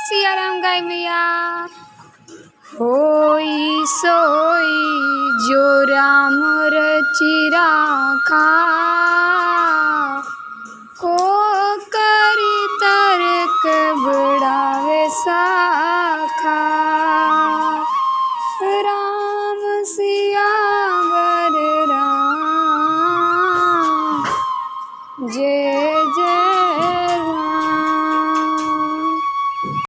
सिया राम गाय मैया। होई सोई जो राम रचि राखा, को करी तर्क बढ़ावे साखा। राम सियावर राम, जय